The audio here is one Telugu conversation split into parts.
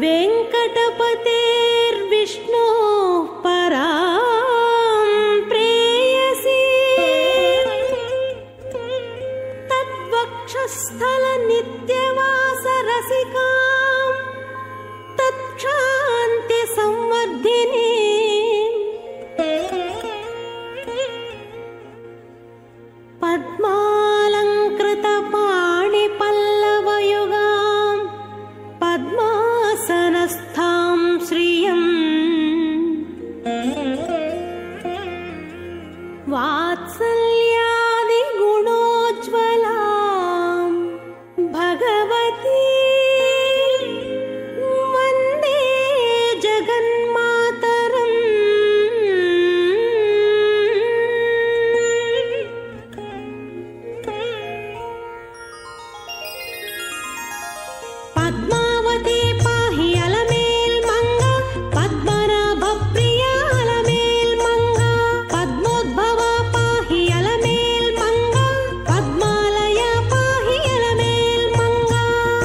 वेङ्कटपतेर्विष्णोः परां प्रेयसी तद्वक्षस्थलनित्यवासरसिकां तत्क्षान्तिसंवर्धिनी पद्मालङ्कृतपाणिपल्लवयुगां पद्मासनस्थां श्रियं वात्सल्यादिगुणोज्ज्वलां भगवती वन्दे जगन्मातरम्। पद्मावती पाहि अलमेल्मङ्गा पद्मनाभप्रिया अलमेल्मङ्गा पद्मोद्भवा पाहि अलमेल्मङ्गा पद्मालया पाहि अलमेल्मङ्गा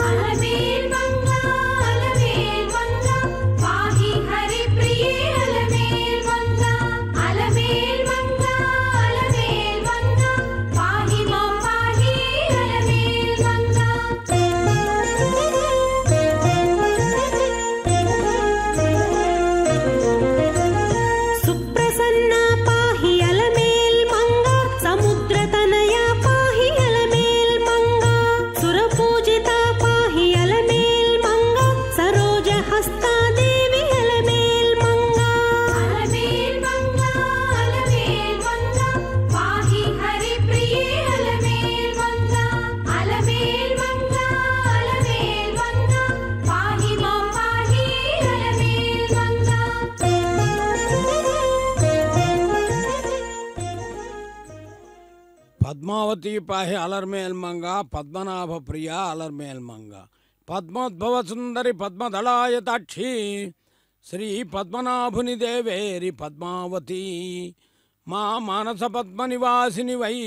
अलमेल्मङ्गा अलमेल्मङ्गा पाहि हरिप्रिये अलमेल्मङ्गा अलमेल्मङ्गा अलमेल्मङ्गा पाहि मां पाहि अलमेल्मङ्गा। सुप्रसन्ना पाहि अलमेल्मङ्गा समुद्रतनया पाहि अलमेल्मङ्गा सुरपूजिता पाहि अलमेल्मङ्गा सरोजहस्ता देवी अलमेल्मङ्गा अलमेल्मङ्गा अलमेल्मङ्गा पाहि हरिप्रिये अलमेल्मङ्गा अलमेल्मङ्गा अलमेल्मङ्गा पाहि मां पाहि अलमेल्मङ्गा। పద్మావతి పాహి అలర్మేల్మంగా పద్మనాభ ప్రియ అలర్మేల్మంగా పద్మోద్భవ సుందరి పద్మదళాయతాక్షి శ్రీ పద్మనాభుని దేవేరి పద్మావతి మా మానస పద్మ నివాసిని వై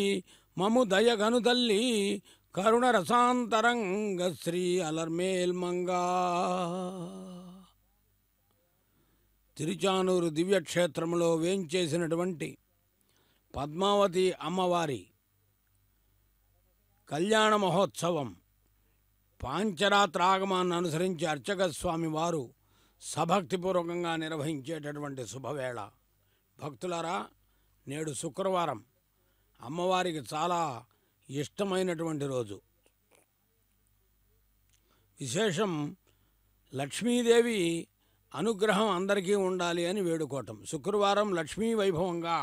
మము దయగను తల్లి కరుణ రసాంతరంగ శ్రీ అలర్మేల్మంగా. తిరుచానూరు దివ్యక్షేత్రంలో వేంచేసినటువంటి పద్మావతి అమ్మవారి కళ్యాణ మహోత్సవం పాంచరాత్రాగమాన్ని అనుసరించి అర్చక స్వామి వారు సభక్తిపూర్వకంగా నిర్వహించేటటువంటి శుభవేళ. భక్తులారా, నేడు శుక్రవారం అమ్మవారికి చాలా ఇష్టమైనటువంటి రోజు. విశేషం లక్ష్మీదేవి అనుగ్రహం అందరికీ ఉండాలి అని వేడుకోవటం. శుక్రవారం లక్ష్మీ వైభవంగా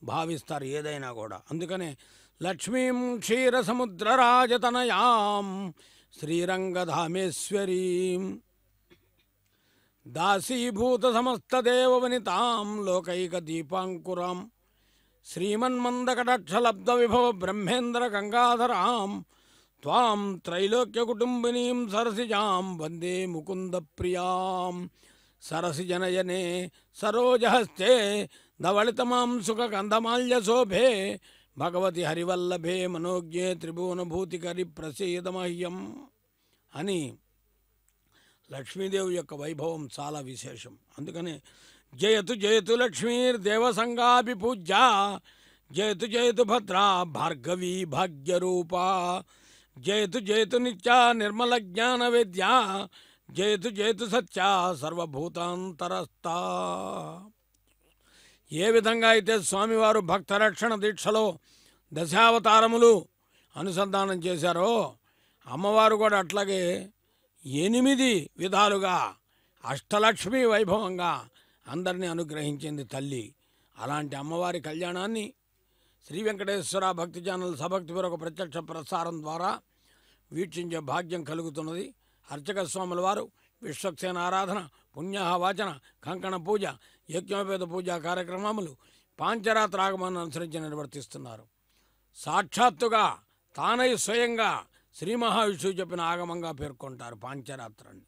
భావిస్తారు ఏదైనా కూడా. అందుకనే లక్ష్మీం క్షీరసముద్రరాజతనయాం శ్రీరంగధామేశ్వరీం దాసీభూత సమస్తదేవవనితాం లోకైక దీపాంకురాం శ్రీమన్మందకటాక్షలబ్ధ విభవ బ్రహ్మేంద్ర గంగాధరాం త్వాం త్రైలోక్యకుటుంబినీం సరసిజాం వందే ముకుంద ప్రియాం సరసిజనయనే సరోజహస్తే ధవళితమాం సుఖగంధమాల్యశోభే భగవతి హరివల్లభే మనోజ్ఞే త్రిభువనభూతికరి ప్రసీదమహ్యం అని లక్ష్మీదేవి యొక్క వైభవం చాలా విశేషం. అందుకనే జయతు జయతు లక్ష్మీర్దేవసంగాపి పూజ్య జయతు జయతు భద్రా భార్గవీ భాగ్యరూపా జయతు జయతు నిత్య నిర్మల జ్ఞాన వేద్య జయతు జయతు సత్య సర్వభూతాంతరస్థా. ఏ విధంగా అయితే స్వామివారు భక్తరక్షణ దీక్షలో దశావతారములు అనుసంధానం చేశారో అమ్మవారు కూడా అట్లాగే 8 విధాలుగా అష్టలక్ష్మి వైభవంగా అందరినీ అనుగ్రహించింది తల్లి. అలాంటి అమ్మవారి కళ్యాణాన్ని శ్రీ వెంకటేశ్వర భక్తి ఛానల్ సభక్తిపూర్వక ప్రత్యక్ష ప్రసారం ద్వారా వీక్షించే భాగ్యం కలుగుతున్నది. అర్చక స్వాముల వారు విశ్వక్సేన ఆరాధన, పుణ్యాహవాచన, కంకణ పూజ, యజ్ఞోపేత పూజా కార్యక్రమములు పాంచరాత్రాగమాన్ని అనుసరించి నిర్వర్తిస్తున్నారు. సాక్షాత్తుగా తానై స్వయంగా శ్రీ మహావిష్ణువు చెప్పిన ఆగమంగా పేర్కొంటారు పాంచరాత్రాన్ని.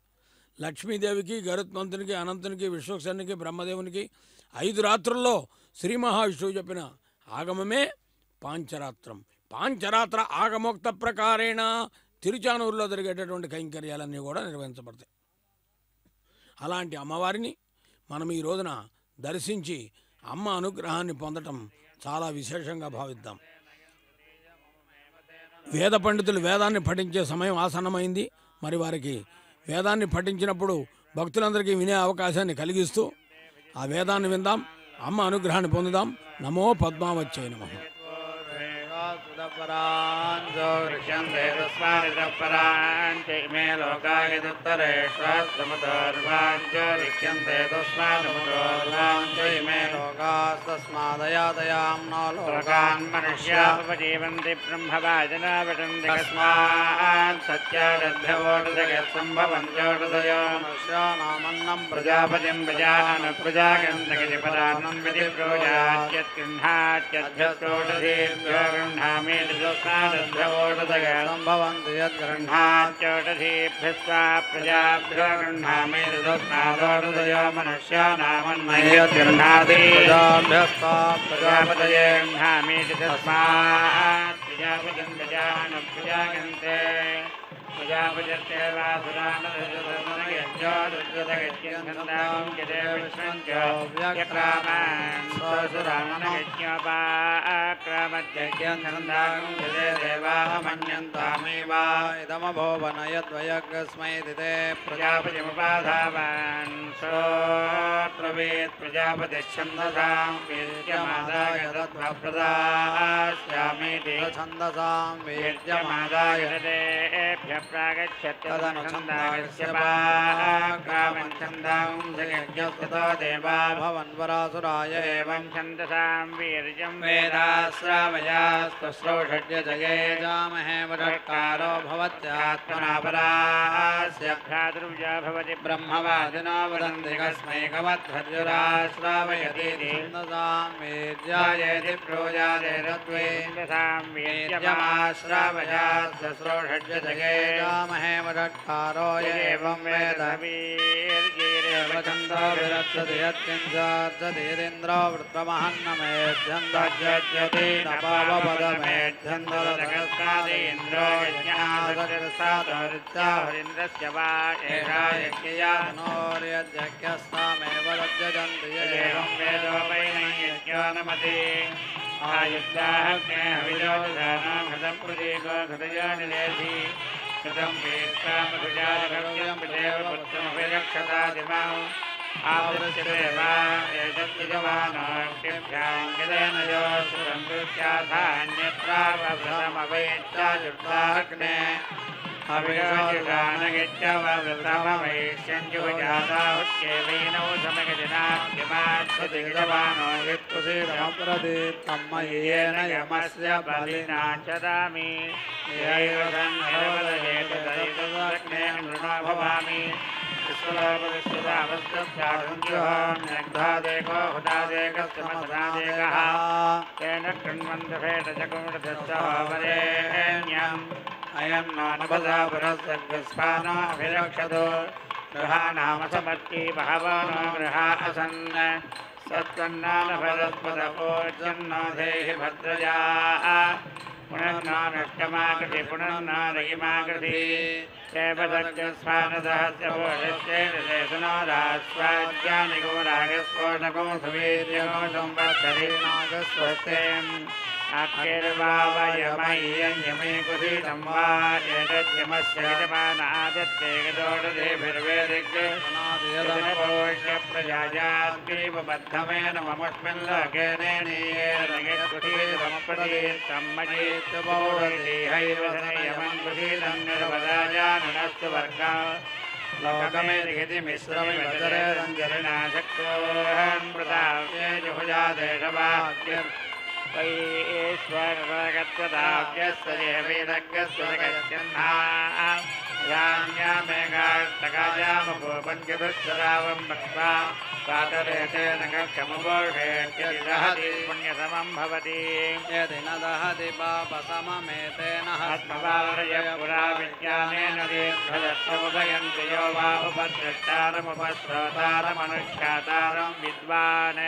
లక్ష్మీదేవికి, గరుత్మంతునికి, అనంతునికి, విశ్వక్సేనునికి, బ్రహ్మదేవునికి 5 రాత్రుల్లో శ్రీ మహావిష్ణువు చెప్పిన ఆగమమే పాంచరాత్రం. పాంచరాత్ర ఆగమోక్త ప్రకారేణ తిరుచానూరులో జరిగేటటువంటి కైంకర్యాలన్నీ కూడా నిర్వహించబడతాయి. అలాంటి అమ్మవారిని మనం ఈ రోజున దర్శించి అమ్మ అనుగ్రహాన్ని పొందటం చాలా విశేషంగా భావిద్దాం. వేద పండితులు వేదాన్ని పఠించే సమయం ఆసన్నమైంది. మరి వారికి వేదాన్ని పఠించినప్పుడు భక్తులందరికీ వినే అవకాశాన్ని కలిగిస్తూ ఆ వేదాన్ని విందాం, అమ్మ అనుగ్రహాన్ని పొందుదాం. నమో పద్మావత్యై నమః. మే లోకాయదుత్తరేష్వముదోర్వాంచే తస్మాదముదోర్వాంచే మే లోకాస్తస్మాదయాదయాం లోకాన్ మనుష్యాపజీవంతి బ్రహ్మవాజనా వదంతి తస్మాత్ సత్యాదభ్యవోటజగత్సంభవంచోటదయో మనుష్యానామన్నం ప్రజాపతిం ప్రజాన ప్రజాగంధగిరిపరాన్నం విధి ప్రోజాత్యత్కింహాత్యద్భ్యోటధీభ్యో గృహ్ణామి సంభవంతి యద్గృహ్ణాత్యోటధీభ్యస్వా ప్రజాభ్యో గృహ్ణామి ఋతుస్నాదోటదయో మనుష్యానామన్మయద్గృహ్ణాతి ప్రజాభ్యస్వా ప్రజాపతయే గృహ్ణామి తస్మాత్ ప్రజాపతిం ప్రజాన ప్రజాగంతే ప్రజాపతిర్తే వాసురామనయద్వయస్మై దితే ప్రజాపతిముపాధావాన్ సోత్రవేత్ ప్రజాపతిఛందసాం వేద్యమాదాయ తద్వప్రదాస్యామీతి ఛందసాం వేద్యమాదాయ తదేభ్య ప్రాగచ్చత్యదనుసంధాగస్య పాగ్రామఛందాం జగజ్ఞస్తతో దేవా భవన్వరాసురాయ ఏవం ఛందసాం వీర్యం వేదాశ్రావయాస్త్వశ్రౌషడ్యజగే జామహే వరట్కారో భవత్యాత్మనా పరాస్య భ్రాతృజా భవతి బ్రహ్మవాదినో వదంతి కస్మై కవద్ధర్యురాశ్రావయతి ఛందసాం వీర్యాయేతి ప్రోజాదేరద్వేందసాం వీర్యమాశ్రావయాస్త్వశ్రౌషడ్యజగే जामहे वरट्कारो एवं वेद वीर्येर्वचन्दो विरक्षति यत्किञ्चार्जतीरिन्द्रो वृत्रमहन्नमेध्यन्दज्जति नपवपदमेध्यन्दरदगस्तादीन्द्रो यज्ञादगस्तादरित्याहरिन्द्रस्य वा एषा यज्ञया नोर्यज्ञस्तामेव लज्जन्ति एवं वेदो वैनयज्ञो नमति आयुष्टाग्ने हविजोदधानो घृतप्रदीपो घृतयोनिलेधि कृतं वीर्तामभिजातकव्यं विदेव पुत्रमभिरक्षता दिवाम् आवृत्यदेवा एतद्यजमानोऽभ्याङ्गिरेण यो सुरन्दुत्याधान्यत्रावभृतमवैत्यायुक्ताग्ने अभियोजितानगित्यववृतमवैश्यञ्जुजाताहुत्येवैनौ समगजनाद्यमात्सदिगजमानो वित्तुसीदमप्रदीत्तम्मयेन यमस्य बलिना चदामि यैव सन्नवदयेतदग्ने नृणो भवामि विश्वलोकविश्वदावस्यध्याधुञ्जुहोन्यग्धादेको हुदादेकस्तमसदादेकः तेन कृण्वन्तभेटचकुमृतस्सवरेण्यम् अयं नोनपदा पुरस्सर्गस्पानो अभिरक्षतो गृहाणामसमर्ति बहवो नो गृहा असन् सत्तन्नानभरस्पदपोर्जन्नो धेहि भद्रजा पुनर्नो नष्टमाकृति पुनर्नो रयिमाकृति देवदग्गस्वानदहस्यपोषस्येतदेशनोदास्वाद्यानि गोरागस्फोटको सुवीर्यको संवत्सरीनागस्वस्तेम् अक्षेर्वावयमय्यमे कुसीतं वा एतद्यमस्य यजमानादित्येकदोषधेभिर्वेदिग्यप्रजाजाद्वीपबद्धमेन ममस्मिन् लोके नेणीयेर्निगत्कुसीतमपदीत्तम्मजीत्तपौरदेहैर्वसनयमं कुसीतं निर्वदाजाननस्तु वर्गा लोकमेधिति मिश्रमिवतरे रञ्जरिनाशक्तोऽहं प्रताप्ये जुहुजादेशवाक्यम् वैश्वरगत्वदाव्यस्य देवीरग्गस्वरगत्यन्ना यान्यामेकाष्टकायामभूपञ्चदुश्चरावं भक्त्वा कातरेतेन कक्षमुपोषेत्यदिदहति पुण्यसमं भवति यदि न दहति पापसममेतेन आत्मवारय पुरा विज्ञानेन दीर्घदत्तमुदयन्ति यो वा उपद्रष्टारमुपश्रोतारमनुष्यातारं विद्वान्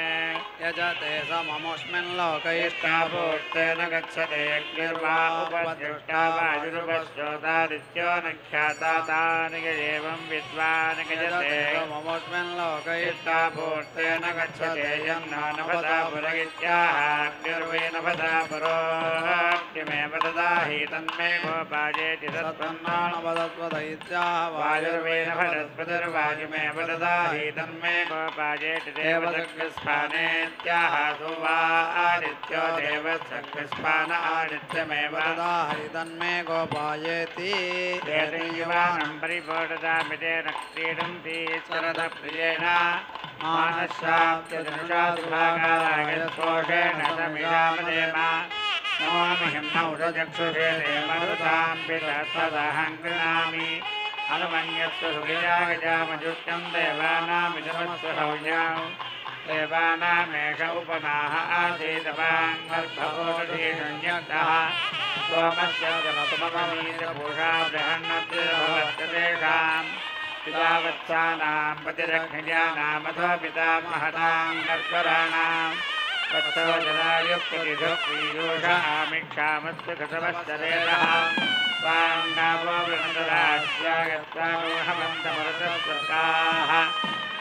यजते सममुष्मिन् लोकैष्टापूर्तेन गच्छते यज्ञर्वा उपद्रष्टा वायुरुपश्रोतादित्यो न ख्याता तानि एवं विद्वान् गजते ममोऽस्मिन् लोके इत्तापूर्तेन गच्छते यन्नो नभता पुरगित्याहाग्निर्वै नभता पुरोऽग्निमेव ददाहि तन्मे गोपायेति तत्तन्नो नवदत्वदैत्याः वायुर्वै नभरस्पतिर्वायुमेव ददाहि तन्मे गोपायेति देवदग्निस्फानेत्याह सुवा आदित्यो देवसग्निस्फान आदित्यमेव ददाहि तन्मे गोपायेति युवानं परिपोषदामितेन क्रीडन्ति शरदप्रियेण मानशाब्दनुषादुभागायस्पोषेण तमिरामदेम नमामिहं नौरचक्षुषे देवरुतां पितत्तदहं गृह्णामि हनुमन्यस्य सुखियागजामजुष्टं देवानामिदमस्य हव्यां देवानामेष उपनाः आसीदवाङ्गर्भवोषधीषण्यक्तः सोमस्य जलतुममीतपूषा बृहन्नद्भवस्य तेषां पितावत्सानां पतिरग्निजानामथो पितामहतां कर्कराणां वत्सो जलायुक्तिषुक्रीयोषामिक्षामस्य कृतवत्सरेतः स्वाङ्गावो वृन्दराज्यागत्वारोहमन्तमरुतस्वर्गाः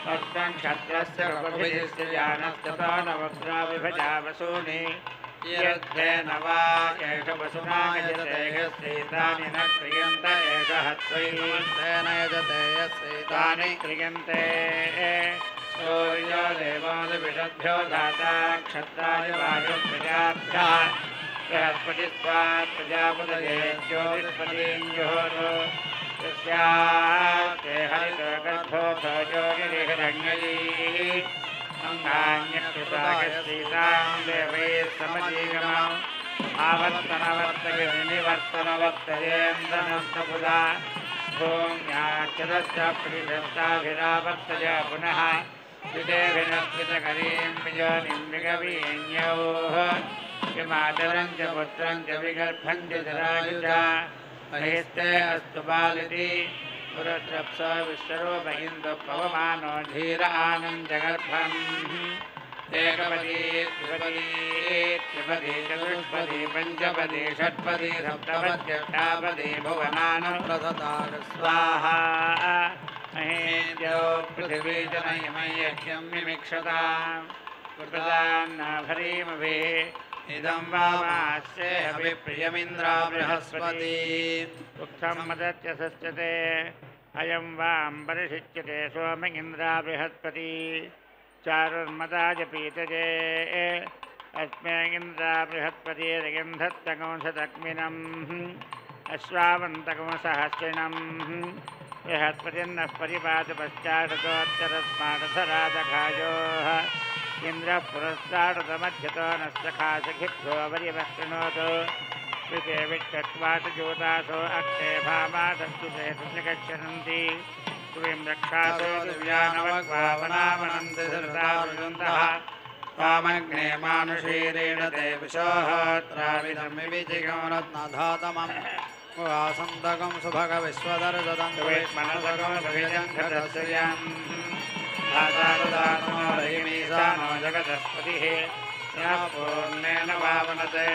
वक्तं क्षत्रस्य कपिभिश्च जानस्ततो नवग्रा विभजावसूनि यद्धेन वा एष वसुना यजते यस्यैतानि न क्रियन्त एष हत्वैतेन यजते यस्यैतानि क्रियन्ते सूर्यो देवादिविषद्भ्यो दाता क्षत्राय वायुप्रजाभ्यः बृहस्पतिस्त्वात् प्रजापतये ज्योतिष्पतिं जुहोतु यस्यास्ते हरितगर्भोऽथो ज्योतिर्हिरण्ययी अंगान्यकृतागस्तीतां देवैः समजीवनम् आवर्तनवर्तयनिवर्तनवर्तयेन्द्रनस्तपुरा भूम्याच्युतश्च प्रीतस्ताभिरावर्तय पुनः विदेभिनर्पितकरीं विजोनिं विगवीन्योः किमादरं च पुत्रं च विगर्भं च जरायु च महेस्ते अस्तु बालिति पुरत्रप्स विश्वरूप इन्दु पवमानो धीर आनन्दगर्भम् एकपदी द्विपदी त्रिपदी चतुष्पदी पञ्चपदी षट्पदी सप्तपद्यष्टापदी भुवनानुप्रदता स्वाहा महेन्द्यो पृथिवी जनयमयज्ञं मिमिक्षताम् कृतान्नाभरीमभिः इदं वामास्ये अभिप्रियमिन्द्रा बृहस्पति उक्तं मदत्य सस्यते अयं वां परिषिच्यते सोम इन्द्रा बृहस्पति चारुर्मदाय पीतजे अस्मे इन्द्रा बृहस्पतिर्गन्धत्तकंसदग्मिनम् अश्वावन्तकंसहस्रिणम् बृहस्पतिर्नः परिपातु पश्चादतोत्तरस्मादधराजघायोः इन्द्रः पुरस्ताडतमध्यतो नस्य खासखिभ्यो वरिवक्तृणोतु कृते विक्षत्वात् ज्योतासो अक्षे भामादस्तु चेतुर्निगच्छन्ति त्वं रक्षासो दिव्यानवग्भावनामनन्ति धृतावृन्दः त्वामग्ने मानुषीरेण देविशोहत्राविधमिविजिगमरत्नधातमम् वासन्तकं सुभगविश्वदर्शदं मनसकं भविजङ्घदस्यम् धातारुदात्मो रहिमीशानो जगदस्पतिः पूर्णेन वावनते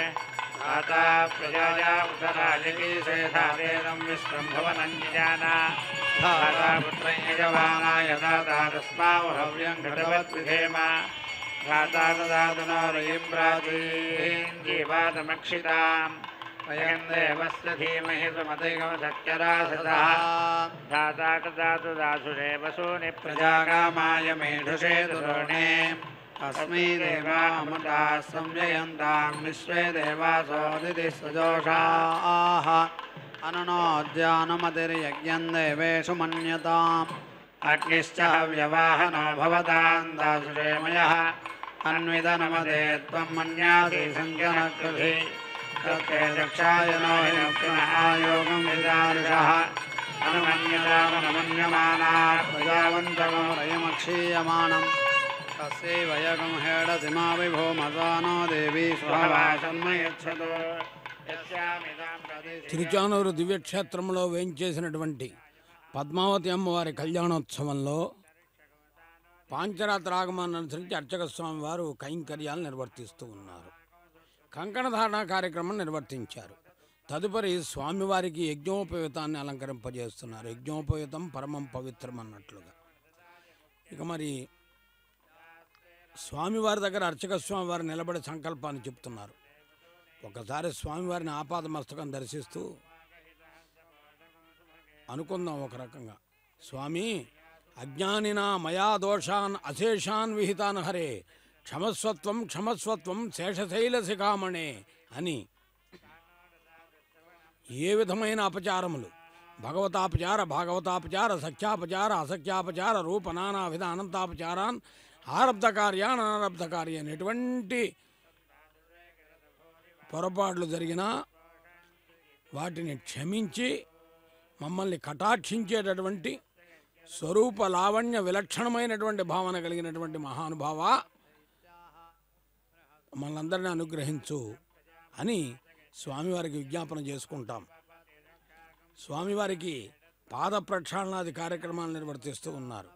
धाता प्रजाया उतराजगीशे धातेदं विश्वं भवनं जिजाना धाता पुत्रं यजमानाय दाता तस्मावहव्यं घटवद्विधेम धाता ददातुनो रयिं प्राचीं जीवातमक्षिताम् वयं देवस्य धीमहि सुमतिगमसत्यरासतः धाता ददातु दासुरे वसूनि प्रजाकामाय मेढुषे दुरोणे अस्मै देवामृताः संययन्तां विश्वे देवासोदितिः सजोषाः अनुनोद्यानमतिर्यज्ञं देवेषु मन्यताम् अग्निश्च हव्यवाहनो भवतां दासुरेमयः अन्वितनमते त्वं मन्यासि सञ्जनकृधि तत्ते दक्षायनो हिनः आयोगं विदारुषः अनुमन्यतामनुमन्यमानाः प्रजावन्तको रयमक्षीयमाणम् तस्यै वयगं हेडसिमा विभोमसानो देवी स्वभाषन्मयच्छतु తిరుచానూరు దివ్యక్షేత్రంలో వేంచేసినటువంటి పద్మావతి అమ్మవారి కళ్యాణోత్సవంలో పాంచరాత్ర ఆగమాన్ని అనుసరించి అర్చక స్వామి వారు కైంకర్యాలు నిర్వర్తిస్తూ ఉన్నారు. కంకణధారణ కార్యక్రమం నిర్వర్తించారు. తదుపరి స్వామివారికి యజ్ఞోపవీతాన్ని అలంకరింపజేస్తున్నారు. యజ్ఞోపవీతం పరమం పవిత్రం అన్నట్లుగా ఇక మరి స్వామివారి దగ్గర అర్చక స్వామివారు నిలబడి సంకల్పాన్ని చెప్తున్నారు. ఒకసారి స్వామివారిని ఆపాదమస్తకం దర్శిస్తూ అనుకుందాం ఒక రకంగా, స్వామి అజ్ఞానినా మయా దోషాన్ అశేషాన్ విహితాన్ హరే క్షమస్వత్వం క్షమస్వత్వం శేషశైల శిఖామణే అని ఏ విధమైన అపచారములు, భగవతాపచార భాగవతాపచార సఖ్యాపచార అసఖ్యాపచార రూప నానావిధ అనంతాపచారాన్ ఆరబ్ధ కార్యాన్ అనారబ్ధ కార్యాన్ని ఎటువంటి పొరపాట్లు జరిగినా వాటిని క్షమించి మమ్మల్ని కటాక్షించేటటువంటి స్వరూప లావణ్య విలక్షణమైనటువంటి భావన కలిగినటువంటి మహానుభావ మమ్మల్ని అనుగ్రహించు అని స్వామివారికి విజ్ఞాపన చేసుకుంటాం. స్వామివారికి పాద ప్రక్షాళనాది కార్యక్రమాలు నిర్వర్తిస్తూ ఉన్నారు.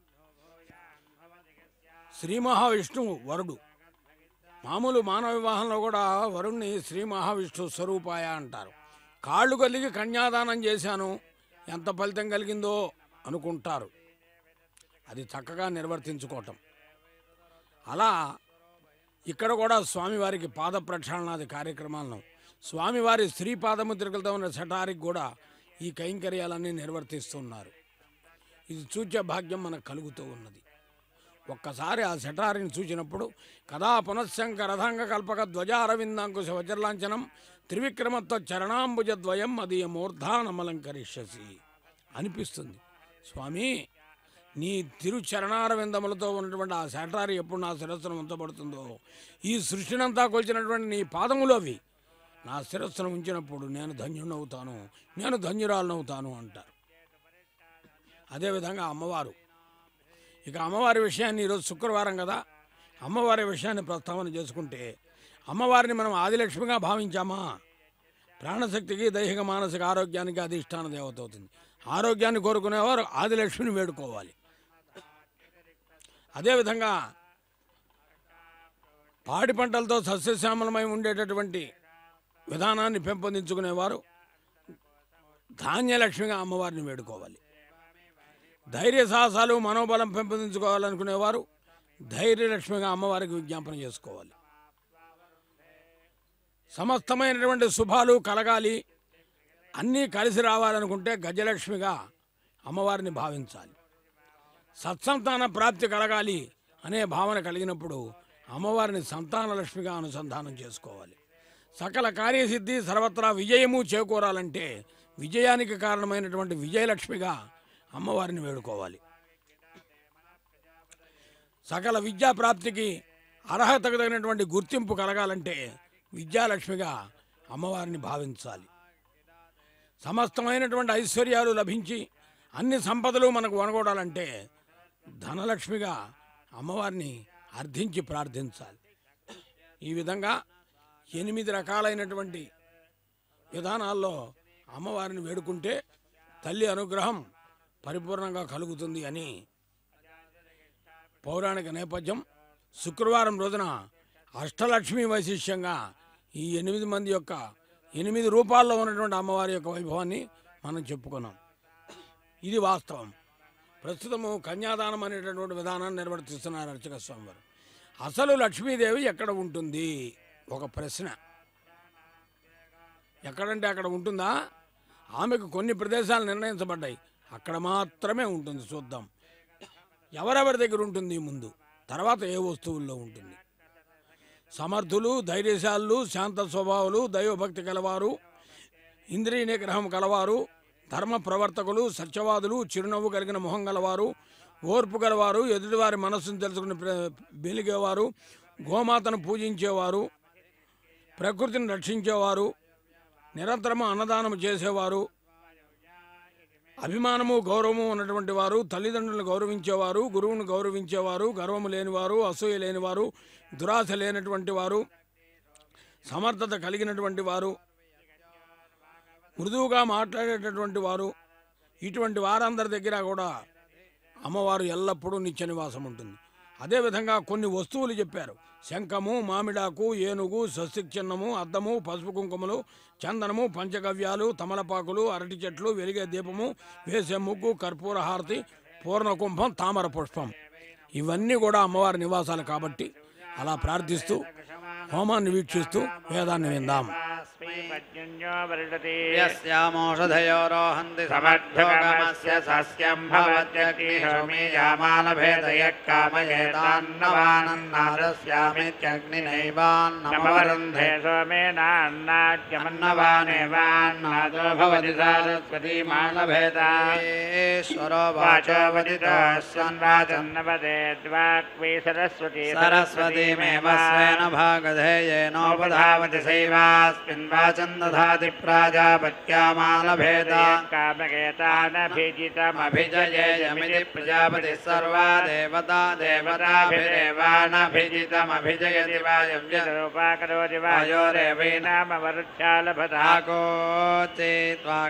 శ్రీ మహావిష్ణువు వరుడు. మామూలు మానవ వివాహంలో కూడా వరుణ్ణి శ్రీ మహావిష్ణు స్వరూపాయ అంటారు. కాళ్ళు కలిగి కన్యాదానం చేశాను, ఎంత ఫలితం కలిగిందో అనుకుంటారు. అది చక్కగా నిర్వర్తించుకోవటం. అలా ఇక్కడ కూడా స్వామివారికి పాద ప్రక్షాళనాది కార్యక్రమాలను స్వామివారి శ్రీపాదముద్రికలతో ఉన్న శటారికి కూడా ఈ కైంకర్యాలన్నీ నిర్వర్తిస్తున్నారు. ఇది చూచే భాగ్యం మనకు కలుగుతూ ఉన్నది. ఒక్కసారి ఆ శటారిని చూసినప్పుడు కదా పునఃశంకరథాంగ కల్పక ధ్వజారవిందాంకుశ వజ్రలాంఛనం త్రివిక్రమత్వ చరణాంబుజద్వయం అది మూర్ధానమలంకరిష్యసి అనిపిస్తుంది. స్వామి నీ తిరుచరణారవిందములతో ఉన్నటువంటి ఆ శటారి ఎప్పుడు నా శిరస్సును ఉంచబడుతుందో, ఈ సృష్టినంతా కొలిచినటువంటి నీ పాదములు అవి నా శిరస్సును ఉంచినప్పుడు నేను ధన్యుడవుతాను, నేను ధన్యురాలనవుతాను అంటారు. అదేవిధంగా అమ్మవారు. ఇక అమ్మవారి విషయాన్ని ఈరోజు శుక్రవారం కదా, అమ్మవారి విషయాన్ని ప్రస్తావన చేసుకుంటే అమ్మవారిని మనం ఆదిలక్ష్మిగా భావించామా? ప్రాణశక్తికి దైహిక మానసిక ఆరోగ్యానికి అధిష్టాన దేవత అవుతుంది. ఆరోగ్యాన్ని కోరుకునేవారు ఆదిలక్ష్మిని వేడుకోవాలి. అదేవిధంగా పాడి పంటలతో సస్యశ్యామలమై ఉండేటటువంటి విధానాన్ని పెంపొందించుకునేవారు ధాన్యలక్ష్మిగా అమ్మవారిని వేడుకోవాలి. ధైర్య సాహసాలు మనోబలం పెంపొందించుకోవాలనుకునేవారు ధైర్యలక్ష్మిగా అమ్మవారికి విజ్ఞాపన చేసుకోవాలి. సమస్తమైనటువంటి శుభాలు కలగాలి, అన్నీ కలిసి రావాలనుకుంటే గజలక్ష్మిగా అమ్మవారిని భావించాలి. సత్సంతాన ప్రాప్తి కలగాలి అనే భావన కలిగినప్పుడు అమ్మవారిని సంతానలక్ష్మిగా అనుసంధానం చేసుకోవాలి. సకల కార్యసిద్ధి సర్వత్రా విజయము చేకూరాలంటే విజయానికి కారణమైనటువంటి విజయలక్ష్మిగా అమ్మవారిని వేడుకోవాలి. సకల విద్యా ప్రాప్తికి అర్హతకు తగినటువంటి గుర్తింపు కలగాలంటే విద్యాలక్ష్మిగా అమ్మవారిని భావించాలి. సమస్తమైనటువంటి ఐశ్వర్యాలు లభించి అన్ని సంపదలు మనకు వనగూడాలంటే ధనలక్ష్మిగా అమ్మవారిని అర్థించి ప్రార్థించాలి. ఈ విధంగా 8 రకాలైనటువంటి విధానాల్లో అమ్మవారిని వేడుకుంటే తల్లి అనుగ్రహం పరిపూర్ణంగా కలుగుతుంది అని పౌరాణిక నేపథ్యం. శుక్రవారం రోజున అష్టలక్ష్మి వైశిష్యంగా ఈ 8 మంది యొక్క 8 రూపాల్లో ఉన్నటువంటి అమ్మవారి యొక్క వైభవాన్ని మనం చెప్పుకున్నాం. ఇది వాస్తవం. ప్రస్తుతము కన్యాదానం అనేటటువంటి విధానాన్ని నిర్వర్తిస్తున్నారు అర్చక స్వామివారు. అసలు లక్ష్మీదేవి ఎక్కడ ఉంటుంది? ఒక ప్రశ్న. ఎక్కడంటే అక్కడ ఉంటుందా? ఆమెకు కొన్ని ప్రదేశాలు నిర్ణయించబడ్డాయి, అక్కడ మాత్రమే ఉంటుంది. చూద్దాం ఎవరెవరి దగ్గర ఉంటుంది ముందు, తర్వాత ఏ వస్తువుల్లో ఉంటుంది. సమర్థులు, ధైర్యశాలులు, శాంత స్వభావులు, దైవభక్తి కలవారు, ఇంద్రియ నిగ్రహం కలవారు, ధర్మ ప్రవర్తకులు, సత్యవాదులు, చిరునవ్వు కలిగిన మొహం గలవారు, ఓర్పు గలవారు, ఎదుటివారి మనస్సును తెలుసుకుని వెలిగేవారు, గోమాతను పూజించేవారు, ప్రకృతిని రక్షించేవారు, నిరంతరము అన్నదానము చేసేవారు, అభిమానము గౌరవము ఉన్నటువంటి వారు, తల్లిదండ్రులను గౌరవించేవారు, గురువును గౌరవించేవారు, గర్వము లేనివారు, అసూయ లేనివారు, దురాశ లేనటువంటి వారు, సమర్థత కలిగినటువంటి వారు, మృదువుగా మాట్లాడేటటువంటి వారు, ఇటువంటి వారందరి దగ్గర కూడా అమ్మవారు ఎల్లప్పుడూ నిత్య నివాసం ఉంటుంది. అదేవిధంగా కొన్ని వస్తువులు చెప్పారు. శంఖము, మామిడాకు, ఏనుగు, స్వస్తిక్-చిహ్నము, అద్దము, పసుపు కుంకుమలు, చందనము, పంచగవ్యాలు, తమలపాకులు, అరటి చెట్లు, వెలిగే దీపము, వేసే ముగ్గు, కర్పూర హారతి, పూర్ణకుంభం, తామర పుష్పం. ఇవన్నీ కూడా అమ్మవారి నివాసాలు కాబట్టి అలా ప్రార్థిస్తూ హోమాన్ని వీక్షిస్తూ వేదాన్ని విందాం. యస్యామోషధయో రోహంతి సమర్థోగమస్య సస్యం భవత్యగ్నిషోమీయామానభేదయః కామయేతాన్నవానన్నాదస్యామిత్యగ్నినైవాన్నమవరుంధే సోమేనాన్నాద్యమన్నవానేవాన్నాదో భవతి సారస్వతీ మానభేదాశ్వరో వాచోపదితోస్వన్వాచన్నపదే ద్వాక్వీ సరస్వతీ సరస్వతీమేవ స్వేన భాగధేయేనోపధావతి సైవాస్మిన్ వాచం దధాతి ప్రాజాపత్యామానభేదా కామకేతానభిజితమభిజయేయమితి ప్రజాపతి సర్వా దేవతా దేవతాభిరేవానభిజితమభిజయతి రూపాకరోతి వాయోరేవైనామవరుచ్ఛాలభతా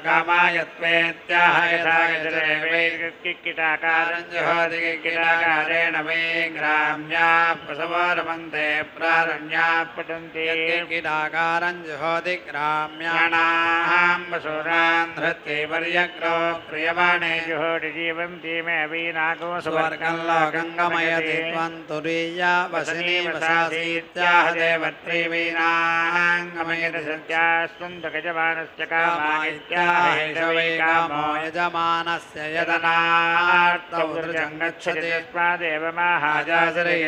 కామాయత్వేత్యాహయథాయజరేవైకిక్కిటాకారం జుహోతి కిక్కిటాకారేణ వై గ్రామ్యా ప్రసవోరమంతే ప్రారణ్యా పఠంతి కిక్కిటాకారం జుహోతి గ్రామ్యాణాం వసూరాన్ ధృత్యై పర్యగ్రో క్రియమాణే జుహోటి జీవంతి మే వీనాగో స్వర్గం లోకం గమయతి త్వం తురీయా వసినీ వసాసీత్యాహ దేవత్రీవీనాం గమయతి సత్యాస్తందగజమానస్య కామాయిత్యాహైష వై కామో యజమానస్య యదనార్థౌ దృశం గచ్చతి యస్మాదేవ మహాజాశ్రయ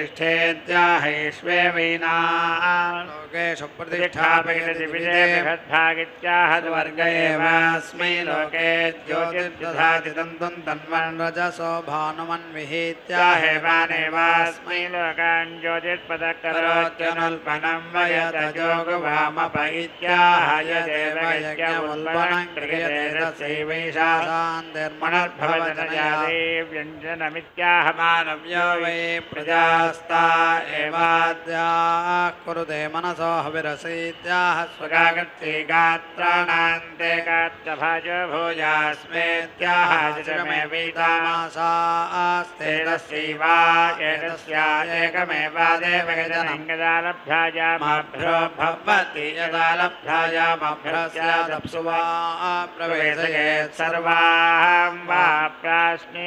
ఆజాశ్రయిష్ఠేత్యాహైష్వేవీనాం లోకేషు ప్రతిష్టాపయతి విజయభద్భాగిత్యాహ స్వర్గ ఏవాస్మై లోకే జ్యోతిర్దధాతి తంతుం తన్వన్ రజసో భానుమన్విహీత్యాహేవానేవాస్మై లోకాన్ జ్యోతిష్పదకరోత్యనుల్పనం కరోత్యనుల్పనం వయతజోగువామపైత్యాహయ దేవయజ్ఞముల్పనం క్రియతే తస్యైవైషాసాన్నిర్మణర్భవతనయా వ్యంజనమిత్యాహ మానవ్యో వై ప్రజాస్తా ఏవాద్యాః కురుతే మనసో హవిరసీత్యాహ స్వగాగత్తే గాత్రాణాంతే గాత్రభాజో భూయాస్మేత్యాహ జగమే వీతామాసాస్తే తస్యైవా ఏతస్యా ఏకమేవాదేవ గజనం భ్యాజామాభ్రో భ్రో భవతి యదా లబ్ధాయామభ్రస్యాదప్సు వా ప్రవేశయేత్ సర్వాం వా ప్రాశ్నే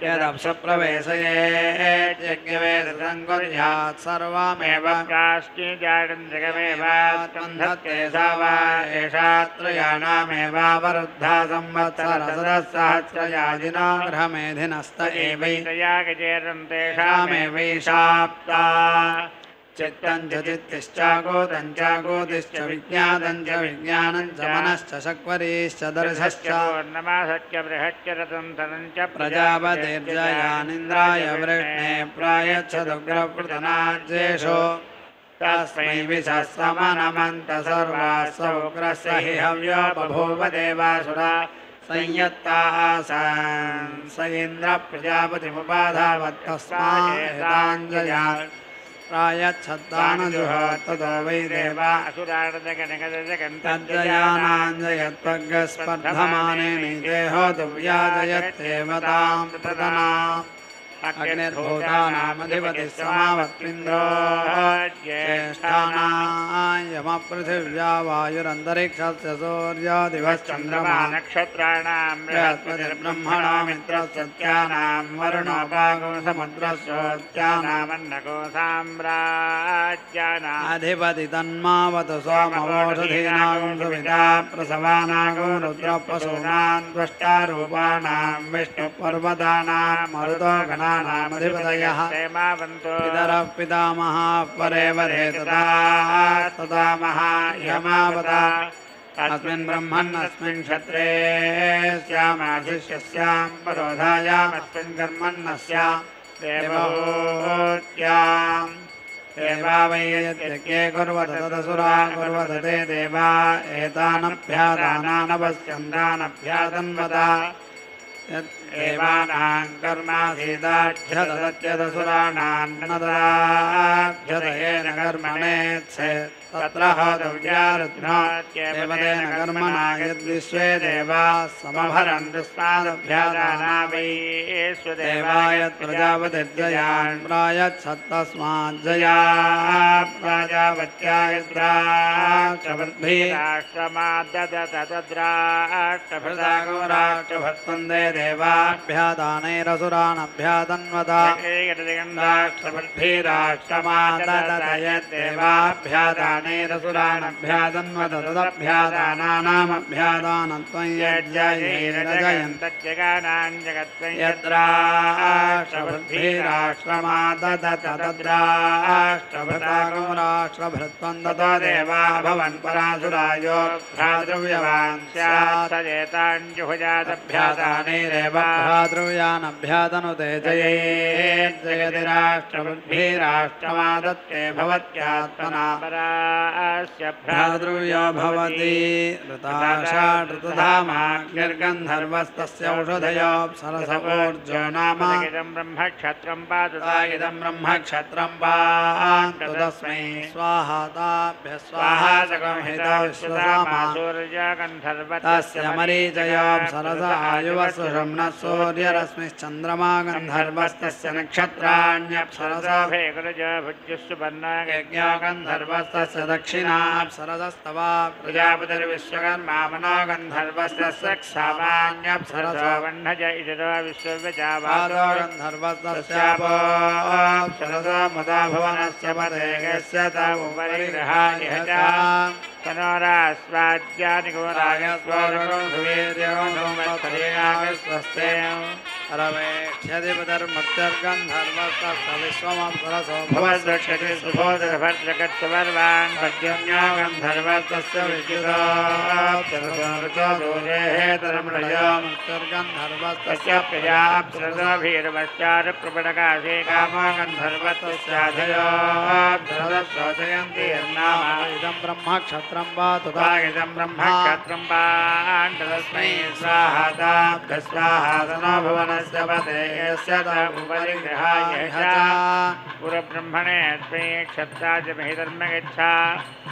యదప్సు ప్రవేశయేత్ యజ్ఞవేదం కుర్యాత్ సర్వమేవ ప్రాశ్నే జాడం జగమేవాత్మంధత్తే సా వా ఏషాత్రయాణామేవావరుద్ధా సంవత్సరసహస్రయాజినో గ్రహమేధినస్త ఏవైతయా గజేరం ఏవైషాప్తా చిత్తం చ చిత్తిశ్చాగోతం చాగోతిశ్చ విజ్ఞాతం చ విజ్ఞానం చ మనశ్చ శక్వరీశ్చ దర్శశ్చ నమాసత్య బృహచ్చ రతం తనం చ ప్రజాపతిర్జయానింద్రాయ వృష్ణే ప్రాయచ్చదుగ్రపృతనాజ్యేషో తస్మై విశస్సమనమంత సర్వాస్స ఉగ్రస్య హి హవ్యో బభూవ దేవాసురా సంయత్తాః స ఇంద్ర ప్రజాపతిముపాధావత్తస్మాేతాంజయా ప్రాయచ్చద్దానజుహోత్తదో వై దేవా తజ్జయానాంజయత్వగ్స్పర్ధమానేనైదేహో దువ్యాజయత్తేవ తాం ప్రతనా అగ్నిర్భూతానామధిపతిः సమావత్వింద్రో జ్యేష్ఠానాయమపృథివ్యా వాయురంతరిక్షస్య సూర్యో దివశ్చంద్రమా నక్షత్రాణాం బృహస్పతిర్బ్రహ్మణో మిత్రస్సత్యానాం వరుణోపాగో సముద్రస్యోత్యానామన్నగో సామ్రాజ్యానాం అధిపతి తన్మావతు సోమవోషధీనాగో సువిదా ప్రసవానాగో రుద్రపశూనాం ద్వష్టారూపాణాం విష్ణుపర్వతానాం మరుతో గణానామధిపతయః పితరః పితామహాः పరేవరే తథా మహాయమావతా अस्मिन् ब्रह्मन्नस्मिन् क्षत्रे स्यामाशिष्यस्यां परोधायामस्मिन् कर्मन्नस्यां देवहूत्यां देवा वै यज्ञे कुर्वत तदसुरा कुर्वत ते देवा एतानभ्यादानानपश्यन्तानभ्यादन्वता देवानां कर्मासीदाढ्यदत्यदसुराणान्नदाढ्यदयेन कर्मणेत्से तत्र होतव्यारुद्ध्नो देवतेन कर्मणा यद्विश्वे देवाः समभरन्तु स्मादभ्यादाना वै देवाय प्रजापतिर्जयान् प्रायच्छत्तस्माज्जया प्राजापत्याय द्राक्षवद्भिः राष्ट्रमाद्ददतद्राष्ट्रभृता राष्ट्रभृतागो राष्ट्रभत्वन्दे देवा देवाभ्यादानैरसुरानभ्यादन्वता यद्देवाभ्यादानैरसुरानभ्यादन्वत तदभ्यादानानामभ्यादानत्वं यद्राष्ट्रबुद्धिराष्ट्रमाददतद्राष्ट्रभृतागमराष्ट्रभृत्वं ततो देवा भवन् परासुरायो भ्रातृव्यवान् स्यात् सजेताञ्जुहुजादभ्यादानैरेव भ्रातृव्यानभ्यादनुते जयेत् राष्ट्रबुद्धिराष्ट्रमादत्ते भवत्यात्मना परास्य भ्रातृव्यो भवति ऋताशाटृतधामाग्निर्गन्धर्वस्तस्य औषधयोऽप्सरसवोर्जो नाम ब्रह्मक्षत्रं पादुतागिदं ब्रह्मक्षत्रं पान्तु तस्मै स्वाहा ताभ्यः स्वाहा तस्य मरीचयोऽप्सरस आयुवसुषम्नः सूर्यरश्मिश्चन्द्रमा गन्धर्वस्तस्य नक्षत्राण्यप्सरसा भेगुरजभुज्युस्सुपर्णो गन्धर्वस्तस्य दक्षिणाप्सरसस्तवा प्रजापतिर्विश्वकर्मा मनो गन्धर्वस्तस्य सामान्यप्सरसो वह्नज इजरो विश्वव्यजावादो गन्धर्वस्तस्यापोऽप्सरसो मुदा भुवनस्य पदेगस्य तमुपरिग्रहाय च तनोरास्वाद्यानिगोरागस्वस्ते रवेक्षधिपतिर्मर्त्यर्गन्धर्वस्तस्य विश्वमप्सरसो भवद्रक्षति सुभोदरभद्रकत्सवर्वान् पद्यन्यो गन्धर्वस्तस्य विद्युतोऽप्सरसो दूरेतरमृयो मर्त्यर्गन्धर्वस्तस्य प्रजाप्सरसोभिर्वश्चारुप्रपटकाशे कामो गन्धर्वस्तस्याधयोऽप्सरसोचयन्ति यन्नाम इदं ब्रह्मक्षत्रं पातु इदं ब्रह्मक्षत्रं पान्तु तस्मै स्वाहा ताभ्यः स्वाहा तनो भुवनस्य पते यस्य तमुपरिग्रहाय च पुरब्रह्मणे त्वयि क्षत्राय महिधर्म गच्छा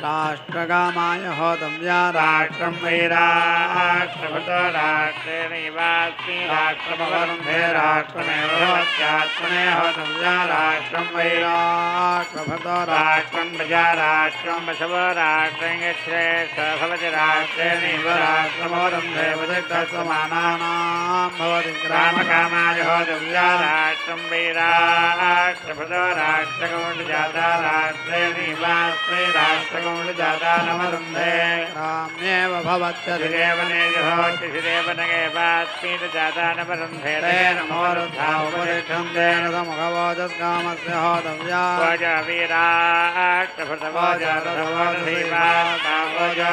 राष्ट्रकामाय होतव्या राष्ट्रं वै राष्ट्रभृतो राष्ट्रेणैवास्मि राष्ट्रमवरुन्धे राष्ट्रमेव भवत्यात्मने होतव्या राष्ट्रं वै राष्ट्रभृतो राष्ट्रं प्रजा राष्ट्रं वशवो राष्ट्रं यच्छ्रे स भवति राष्ट्रेणैव राष्ट्रमवरुन्धे वदिष्ठसमानानां भवति ग्रामकामाय होतव्या राष्ट्रं वै राष्ट्रभृतो राष्ट्रकौण्डजाता राष्ट्रेणैवास्मि राष्ट्रकौण्डजाता नवरुन्धे राम्येव भवत्यधिदेव नेजहोत्यधिदेव नगेवास्मीत जाता नवरुन्धे तेन मोरुद्धा उपदिष्ठन्ते न समुखवोजस्कामस्य होतव्या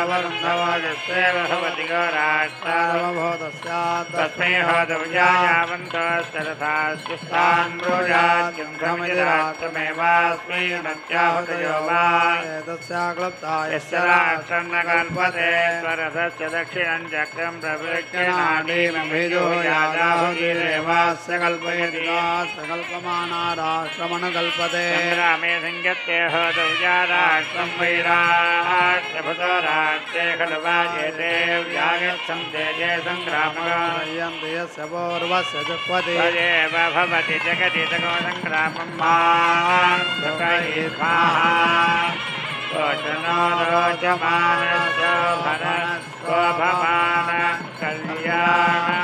वोजवीराष्ट्रभृतवोजरथवोजधीवावोजवरुन्धवोजस्येव भवति गोराष्ट्रादवभूतस्यात् तस्मै होतव्या यावन्तोऽस्तरथास्युस्तान् ब्रूयाद्युङ्घमिति राष्ट्रमेवास्मै नत्याहुतयो वा एतस्याक्लुप्ता यस्य राष्ट्रं न कल्पते स्वरथस्य दक्षिणं चक्रं प्रवृक्षणाडीमभिजोयादाहुतिरेवास्य कल्पयति कल्पमाना राष्ट्रमनुकल्पते रामे संगत्ते होतव्या राष्ट्रं वै राष्ट्रभृतो राष्ट्रे खलु वाजेते व्यागच्छन्ते जय सङ्ग्रामयन्ति यस्य पूर्वस्य जुह्वति तदेव भवति जगति तको सङ्ग्रामं मान्धुकैर्वाहा रोचनो रोचमानस्य भरस्वभमान कल्याणा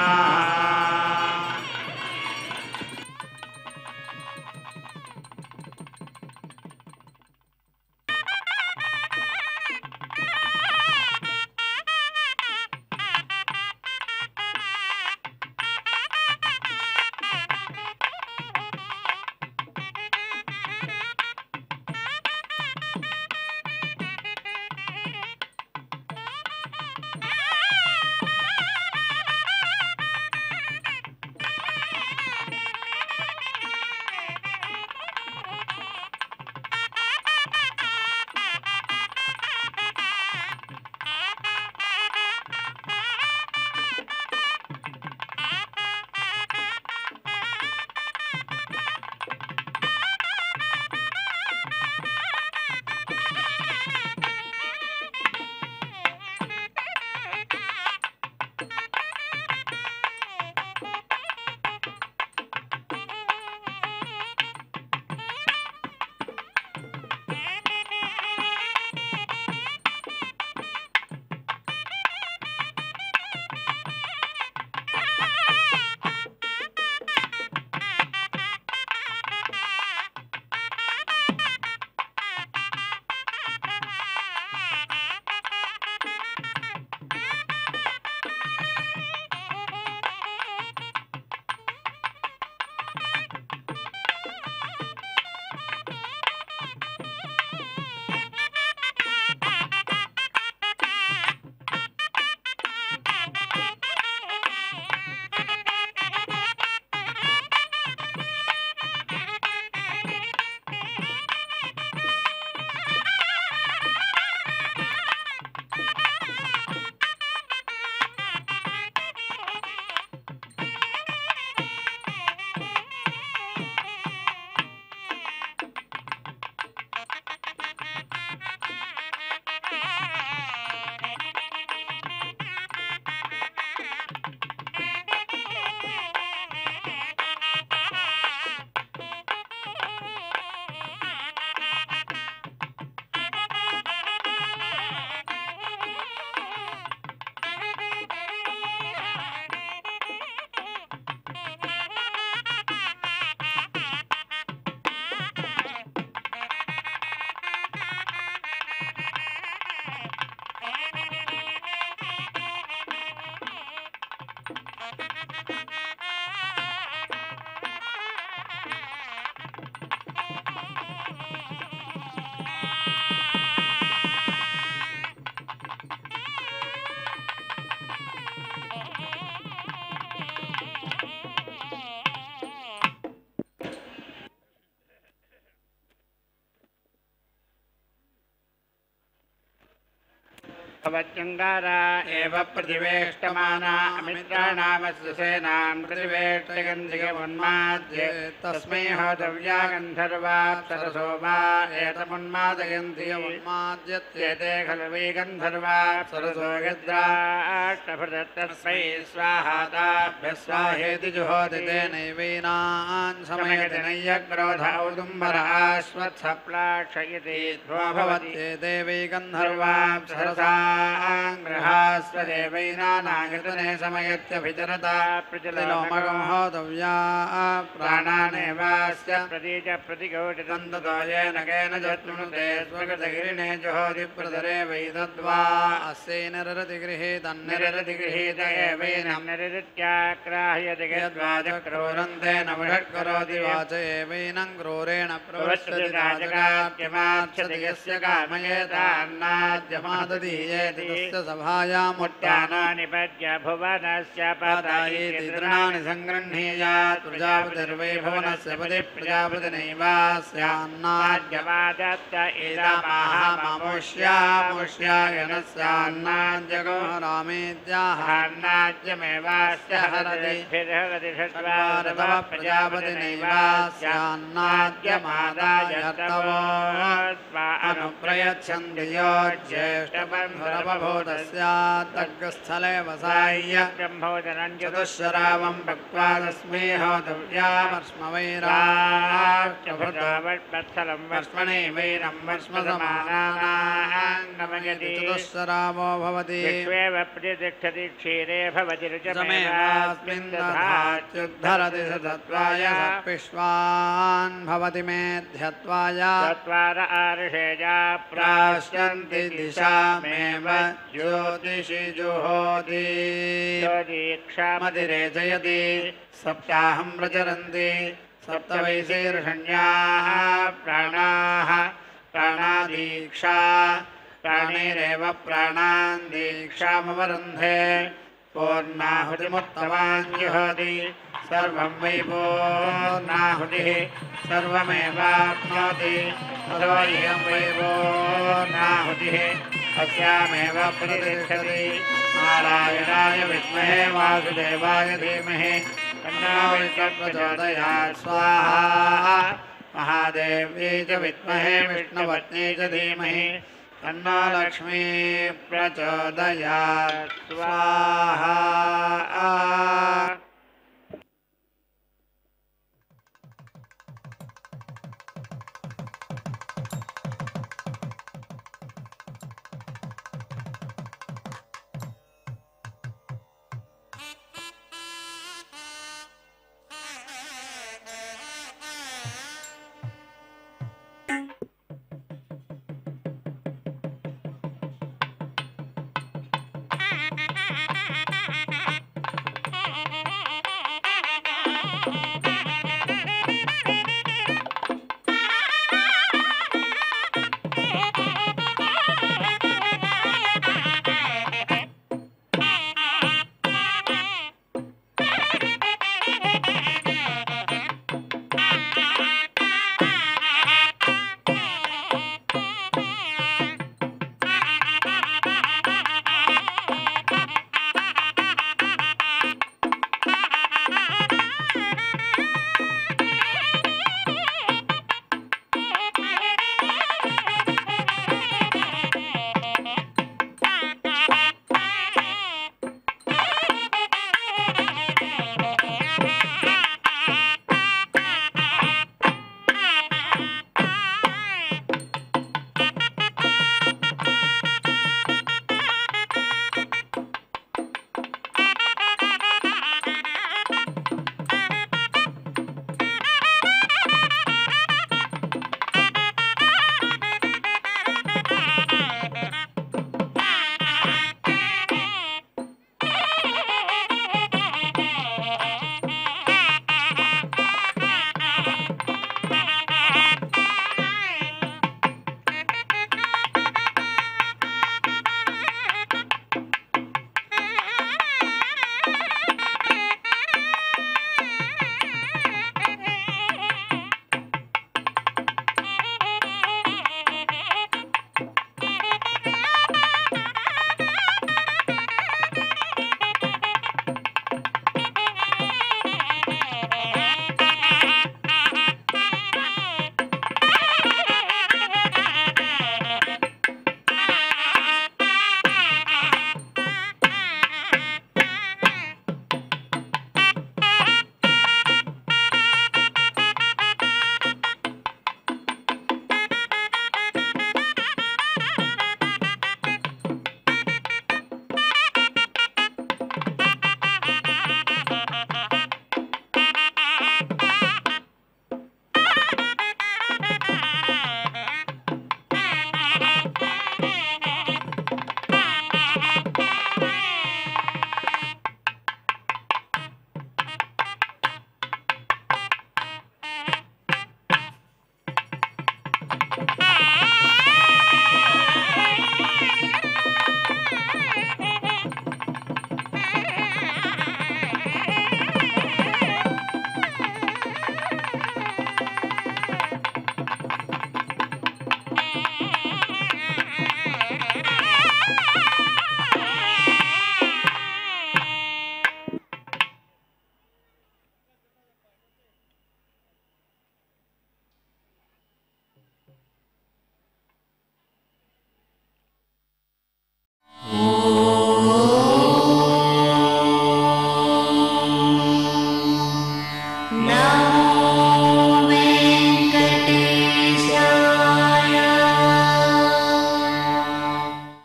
भवत्यङ्गारा एव प्रतिवेष्टमाना अमित्राणामस्य सेनां प्रतिवेष्टयन्तिकमुन्माद्ये तस्मै होतव्या गन्धर्वाप्सरसो वा एतमुन्मादयन्ति उन्माद्यत्येते खलु वै गन्धर्वाप्सरसो यद्राष्टभृतस्तस्मै स्वाहाताभ्यः स्वाहेति जुहोति तेनैवैनान् समयति नय्यक्रोध औदुम्बराश्वत्थप्लाक्षयति भवत्येते वै गन्धर्वाप्सरसा गृहास्वदेवैनानायतने समयत्यभिचरता प्रतिलोमगं होतव्या प्राणानेवास्य प्रतीच प्रतिकोटितन्ततो येन केन जत्नुते स्वगतगिरिणे जुहोति प्रदरे वै तद्वा अस्यै निररतिगृहीतन्निररतिगृहीत एवैनं निरृत्याग्राह्यति यद्वाचक्रोरन्ते न वषट्करोति वाच एवैनं क्रूरेण प्रवश्यति राजकार्यमार्च्छति यस्य कामयेतान्नाद्यमादति सभायामुत्थानो निपद्य भुवनस्य पदायेति तृणानि सङ्गृह्णीयात् प्रजापतिर्वै भुवनस्य पदि प्रजापतिनैवास्यान्नाद्यमादत्त इदमाहाममुष्यामुष्यायनस्यान्नाद्यगो रामेत्याहान्नाद्यमेवास्य हरति तव प्रजापतिनैवास्यान्नाद्यमादायर्तवो अनुप्रयच्छन्ति यो ज्येष्ठबन्धुरपभूतस्यात्तर्गस्थले वसाय्य चतुश्शरावं भक्त्वा तस्मै होतव्यामर्ष्मवैराच्यभृतवत्सलं वर्ष्मणैवैनं वर्ष्मसमानानाङ्गमयति चतुश्शरावो भवति विश्वेव प्रतिष्ठति क्षीरे भवति रुचमेवास्मिन् दधात्युद्धरति सतत्वाय सर्पिष्वान् भवति मेध्यत्वाय चत्वार आर्षेजा प्राश्यन्ति दिशामेव ज्योतिषि जुहोति ज्योतिक्षामतिरेचयति सप्ताहं प्रचरन्ति सप्त वैशीर्षण्याः प्राणाः प्राणादीक्षा प्राणैरेव प्राणान् दीक्षामवरुन्धे पूर्णाहुतिमुत्तमान् जुहोति सर्वं वै पूर्णाहुतिः सर्वमेवाप्नोति ततो इयं वै पूर्णाहुतिः अस्यामेव प्रतिष्ठति नारायणाय विद्महे वासुदेवाय धीमहि तन्नो विष्णुप्रचोदयात् स्वाहा महादेव्यै च विद्महे विष्णुपत्न्यै च धीमहि तन्नो लक्ष्मी प्रचोदयात् स्वाहा